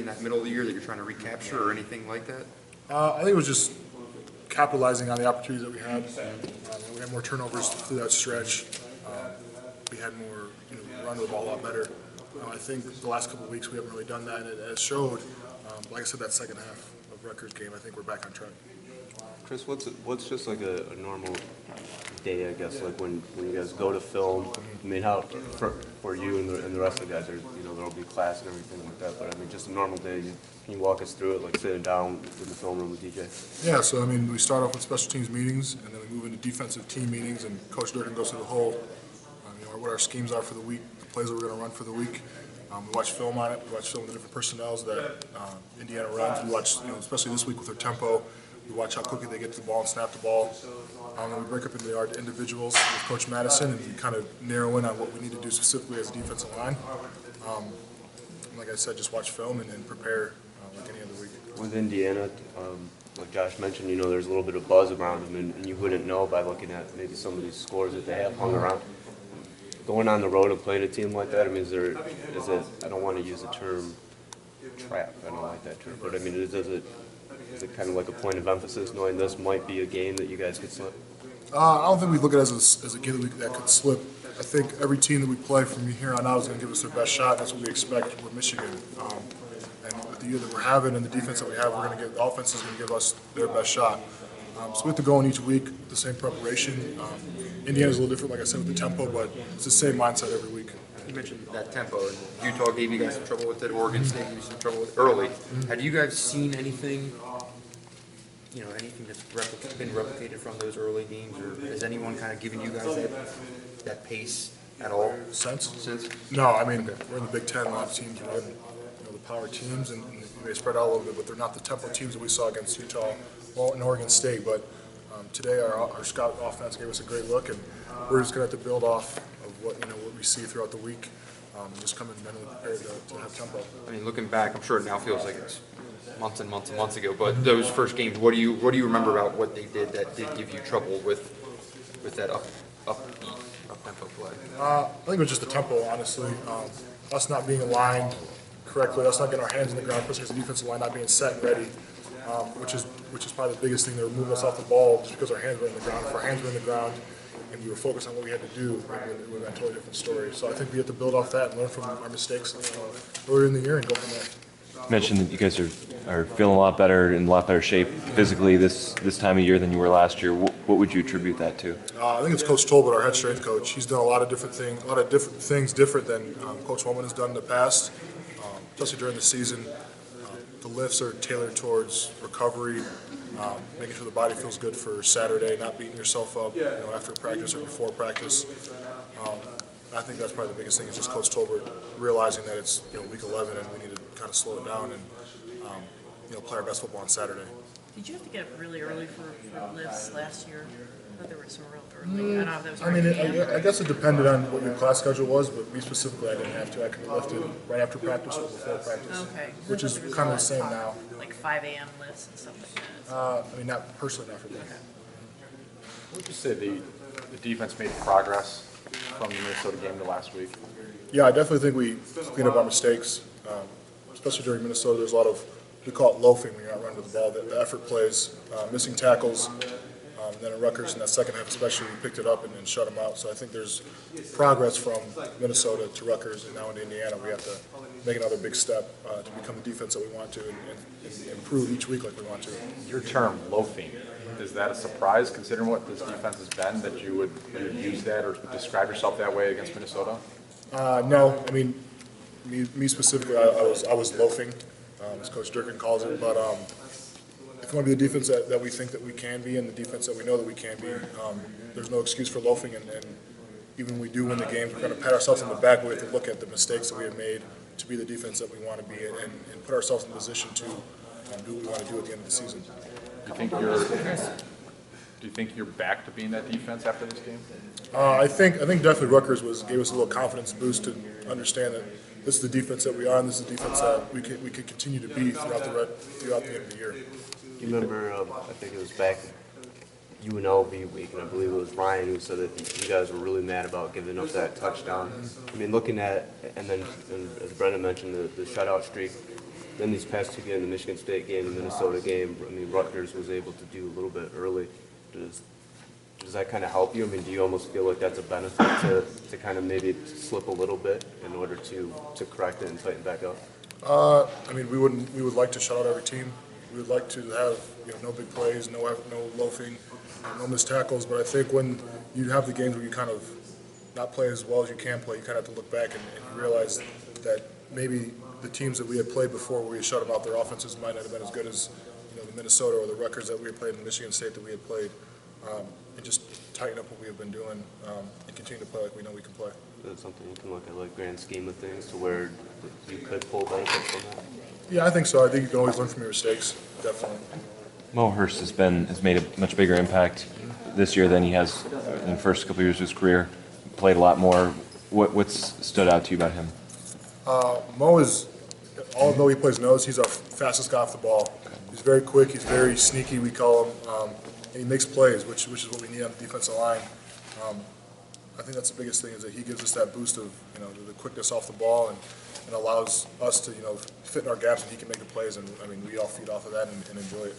that middle of the year that you're trying to recapture or anything like that? I think it was just capitalizing on the opportunities that we had. We had more turnovers through that stretch. We had more, run the ball a lot better. I think the last couple of weeks we haven't really done that, and it has showed. Like I said, that second half of Rutgers game, I think we're back on track. Chris, what's just like a normal day, I guess, like when you guys go to film? I mean, how for you and the rest of the guys, there'll be class and everything like that, but I mean, just a normal day. Can you walk us through it, like sitting down in the film room with DJ? Yeah, so I mean, we start off with special teams meetings, and then we move into defensive team meetings, and Coach Durkin goes through the whole, what our schemes are for the week, the plays that we're going to run for the week. We watch film on it. We watch film with the different personnels that Indiana runs. We watch, especially this week with their tempo. We watch how quickly they get to the ball and snap the ball. And we break up into our individuals with Coach Madison, and we kind of narrow in on what we need to do specifically as a defensive line. Like I said, just watch film and prepare like any other week. With Indiana, like Josh mentioned, there's a little bit of buzz around them, and you wouldn't know by looking at maybe some of these scores that they have hung around. Going on the road and playing a team like that, I mean, is it, I don't want to use the term trap, I don't like that term, but I mean, is it kind of like a point of emphasis, knowing this might be a game that you guys could slip? I don't think we look at it as a game that could slip. I think every team that we play from here on out is going to give us their best shot. That's what we expect with Michigan. And with the year that we're having and the defense that we have, the offense is going to give us their best shot. So we have to go in each week with the same preparation. Indiana's a little different, like I said, with the tempo, but it's the same mindset every week. You mentioned that tempo, and Utah gave you guys some trouble with it. Oregon State gave you some trouble with it early. Have you guys seen anything, anything that's been replicated from those early games, or has anyone kind of given you guys that pace at all? Since? No, I mean, we're in the Big Ten. A lot of teams are in the power teams, and they spread out a little bit, but they're not the tempo teams that we saw against Utah and Oregon State. But today our scout offense gave us a great look, and we're just going to have to build off of what we see throughout the week. Just come in mentally prepared to have tempo. I mean, looking back, I'm sure it now feels like it's months and months and months ago. But those first games, what do you remember about what they did that did give you trouble with that up tempo play? I think it was just the tempo, honestly. Us not being aligned correctly, us not getting our hands in the ground, especially as the defensive line not being set and ready, which is probably the biggest thing that removed us off the ball, just because our hands were in the ground. If our hands were in the ground and we were focused on what we had to do, it would have been a totally different story. So I think we have to build off that and learn from our mistakes earlier in the year and go from there. You mentioned that you guys are feeling a lot better, in a lot better shape physically this time of year than you were last year. What would you attribute that to? I think it's Coach Tolbert, our head strength coach. He's done a lot of different things different than Coach Holman has done in the past, especially during the season. The lifts are tailored towards recovery, making sure the body feels good for Saturday, not beating yourself up after practice or before practice. I think that's probably the biggest thing, is just Coach Tolbert realizing that it's week 11 and we need to kind of slow it down and play our best football on Saturday. Did you have to get up really early for lifts last year? I thought there were some real early. I don't know if that was I guess it depended on what your class schedule was, but me specifically, I didn't have to. I could be lifted right after practice or before practice, which is kind of the same now. Like 5 a.m. lifts and stuff like that. Not personally, not for me. Would you say the defense made progress from the Minnesota game to last week? Yeah, I definitely think we cleaned up our mistakes, especially during Minnesota. There's a lot of, we call it loafing when you're not running to the ball, the effort plays, missing tackles. And then at Rutgers in that second half especially, we picked it up and shut them out. So I think there's progress from Minnesota to Rutgers and now into Indiana. We have to make another big step to become the defense that we want to and improve each week like we want to. Your term, loafing, is that a surprise considering what this defense has been, that you would use that or describe yourself that way against Minnesota? No, I mean, me specifically, I was loafing, as Coach Durkin calls it, but if we want to be the defense that we think that we can be and the defense that we know that we can be, there's no excuse for loafing, and even when we do win the game, we're going to pat ourselves on the back, but we have to look at the mistakes that we have made to be the defense that we want to be and put ourselves in a position to do what we want to do at the end of the season. Do you think you're back to being that defense after this game? I think definitely Rutgers gave us a little confidence boost to understand that this is the defense that we are, and this is the defense that we could continue to be throughout the end of the year. You remember, I think it was back UNLV week, and I believe it was Ryan who said that you guys were really mad about giving up that touchdown. I mean, looking at, and as Brendan mentioned, the shutout streak, then these past two games, the Michigan State game, the Minnesota game, I mean, Rutgers was able to do a little bit early. Does that kind of help you? I mean, do you almost feel like that's a benefit to kind of maybe slip a little bit in order to correct it and tighten back up? I mean, we would like to shut out every team. We would like to have, no big plays, no loafing, no missed tackles, but I think when you have the games where you kind of not play as well as you can play, you kind of have to look back and you realize that maybe the teams that we had played before where we shut them out, their offenses might not have been as good as, the Minnesota or the Rutgers that we had played in Michigan State that we had played. And just tighten up what we have been doing and continue to play like we know we can play. That's something you can look at, like, grand scheme of things to where you could pull benefit from that? Yeah, I think so. I think you can always learn from your mistakes, definitely. Mo Hurst has made a much bigger impact this year than he has in the first couple of years of his career. Played a lot more. What's stood out to you about him? Mo is, although he plays nose, he's our fastest guy off the ball. He's very quick. He's very sneaky, we call him. And he makes plays, which is what we need on the defensive line. I think that's the biggest thing is that he gives us that boost of the quickness off the ball and allows us to fit in our gaps and he can make the plays. And I mean we all feed off of that and enjoy it.